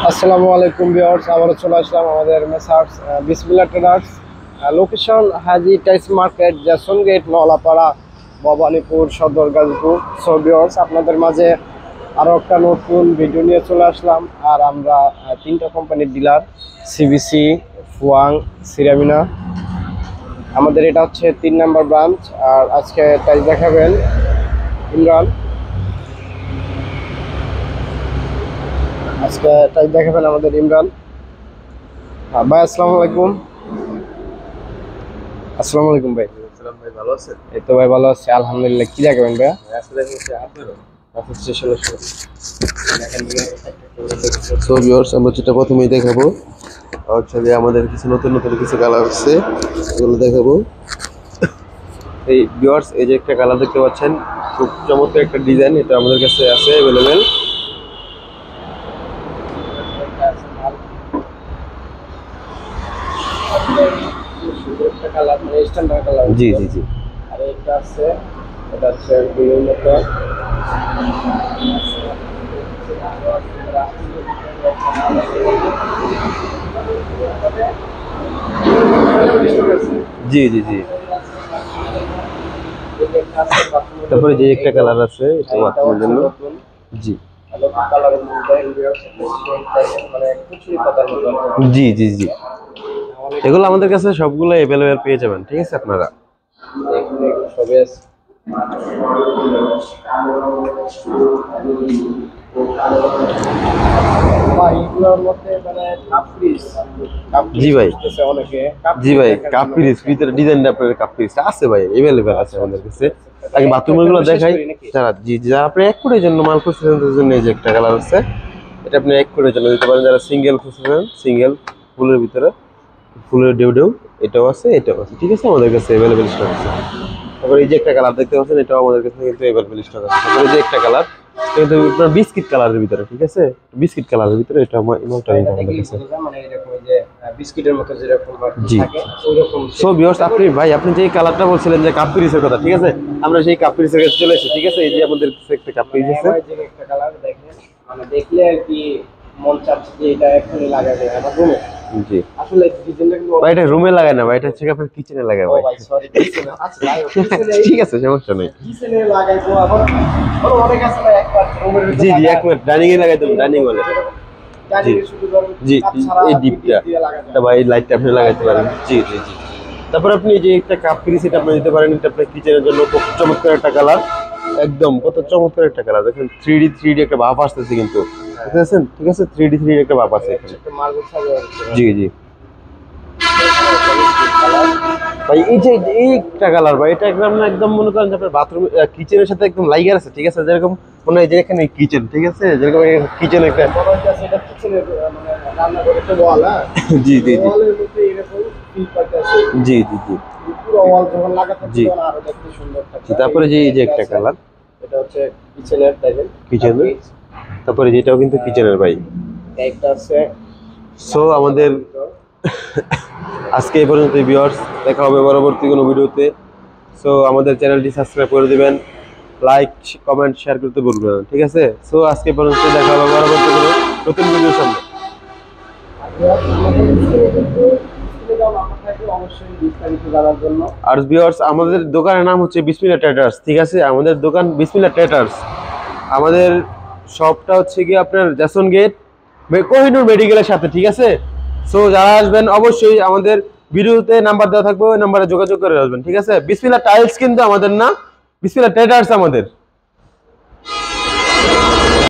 আসসালামু আলাইকুম ভিউয়ার্স, আবারও চলে আসলাম আমাদের মেসার্স বিসমিল্লাহ ট্রেডার্স। লোকেশন হাজি টাইস market, Jason gate, Nalapara, Bhabanipur, সদর গাজীপুর। সো ভিউয়ার্স, আপনাদের মাঝে আরও একটা নতুন ভিডিও নিয়ে চলে আসলাম। আর আমরা তিনটা কোম্পানির ডিলার, সিবিসি, ফুয়াং, সিরামিনা। আমাদের এটা হচ্ছে 3 নম্বর ব্রাঞ্চ। আর আজকে টাইস দেখাবেন ইমরান। আজকে টাইস দেখাবেন আমাদের ইমরান ভাই। আসসালামু আলাইকুম। আসসালামু আলাইকুম ভাই। ভাই ভালো আছেন? এই তো ভাই ভালো আছি আলহামদুলিল্লাহ। কি দেখাবেন ভাই? সো ভিউয়ার্স, আমরা যেটা প্রথমেই দেখাবো হচ্ছে যে আমাদের কিছু নতুন নতুন কিছু কালার আসছে, এগুলো দেখাবো। এই ভিউয়ার্স, এই যে একটা কালার দেখতে পাচ্ছেন, খুব চমৎকার একটা ডিজাইন, এটা আমাদের কাছে আছে অ্যাভেলেবেল। জি জি জি। আর এটা আছে, এটা হচ্ছে বিভিন্ন জি জি জি। তারপরে যে একটা কালার আছে, এটা বাথরুমের জন্য। জি জি জি জি। এগুলো আমাদের কাছে সবগুলো অ্যাভেলেবেল পেয়ে যাবেন, ঠিক আছে? আপনারা সবই আছে। জি ভাই, জি ভাই, কাপ পিস ভিতরে ডিজাইনটা আপনার কাপ পিস আছে ভাই, अवेलेबल আছে আমাদের কাছে। আগে বাথরুমের গুলো দেখাই। যারা জি যারা আপনি এক কোটির জন্য মাল খুঁজছেন, তাদের জন্য এই যে একটা কালার আছে, এটা আপনি এক কোটির জন্য দিতে পারেন। যারা সিঙ্গেল খুঁজছেন, সিঙ্গেল ফুলের ভিতরে, ফুলের ডেউ ডেউ, এটাও আছে, এটাও আছে, ঠিক আছে? আমাদের কাছে अवेलेबल স্টক আছে। তারপরে এই যে একটা কালার দেখতে পাচ্ছেন, এটাও আমাদের কাছে কিন্তু अवेलेबल স্টক আছে। তারপরে এই যে একটা কালার, কিন্তু আপনার বিস্কিট কালারের ভিতরে, ঠিক আছে? বিস্কিট কালারের ভিতরে এটা আমাদের কাছে। মানে এরকম যে বিস্কিটের মতো যেরকম জি। থাকে ওইরকম। সো ভিউয়ার্স, আপনি যে কালারটা বলছিলেন যে কাপ পিরিসের কথা, ঠিক আছে? আমরা সেই কাপ পিরিসের কাছে চলে এসেছি, ঠিক আছে? এই যে আমাদের কাছে একটা কাপ পিরিস আছে। একটা কালার দেখেন, মানে দেখলে আর কি মন চাচ্ছে যে এটা এখনই লাগাবে আমার রুমে। জি। আসলে ডিজাইনটা কিন্তু ভাই এটা রুমে লাগায় না ভাই, এটা হচ্ছে আপনার কিচেনে লাগায় ভাই। ভাই সরি, কিচেনে আচ্ছা ঠিক আছে, সমস্যা নেই। কিচেনে লাগাইবো আবার। আরো অনেক আছে ভাই, একবার রুমের ভিতরে জি জি, এক মিনিট, ডাইনিং এ লাগাই দেব, ডাইনিং বলে। জি জি, এই ডিপটা এটা ভাই, লাইটটা আপনি লাগাইতে পারেন। জি জি জি। তারপর আপনি যে একটা কাপ পিরিস, এটা আপনি দিতে পারেন, এটা আপনার কিচেনের জন্য খুব চমৎকার একটা কালার, একদম কত চমৎকার একটা কালার। দেখেন 3D একটা ভাব আসতেছে কিন্তু, বুঝতে পারছেন? ঠিক আছে, 3D একটা ভাব আছে এখানে। জি জি ভাই, এই যে এই একটা কালার ভাই, এটা একদম না, একদম মনে করেন যে আপনার বাথরুম কিচেনের সাথে একদম লাইগার আছে, ঠিক আছে? যেরকম মনে হয় যে এখানে কিচেন, ঠিক আছে? যেরকম কিচেন একটা এটা কিচেনের মানে রান্নাঘরের একটা ওয়াল। হ্যাঁ জি জি জি ওয়ালের মধ্যে এরকম ফিল পাইতেছে। জি জি জি পুরো ওয়াল যখন লাগাতে জি। তখন আরো দেখতে সুন্দর থাকে। তারপরে যে এই যে একটা কালার, এটা হচ্ছে কিচেনের, দেখেন কিচেনের। তারপরে যেটাও কিন্তু কিচেনের ভাই। একটা আছে। সো আমাদের আজকে এই পর্যন্ত ভিউয়ার্স, দেখা হবে পরবর্তী কোনো ভিডিওতে। সো আমাদের চ্যানেলটি সাবস্ক্রাইব করে দিবেন, লাইক কমেন্ট শেয়ার করতে ভুলবেন না, ঠিক আছে? সো আজকে পর্যন্ত, দেখা হবে পরবর্তী কোনো নতুন ভিডিওর সামনে। আর ভিউয়ার্স, আমাদের দোকানের নাম হচ্ছে বিসমিল্লাহ ট্রেডার্স, ঠিক আছে? আমাদের দোকান বিসমিল্লাহ ট্রেডার্স। আমাদের শপটা হচ্ছে কি আপনার জ্যাসন গেট, কোহিনূর মেডিকেলের সাথে, ঠিক আছে? সো যারা আসবেন অবশ্যই আমাদের ভিডিওতে নাম্বার দেওয়া থাকবে, ওই নাম্বারে যোগাযোগ করে আসবেন, ঠিক আছে? বিসমিল্লাহ টাইলস কিন্তু আমাদের না, বিসমিল্লাহ ট্রেডার্স আমাদের।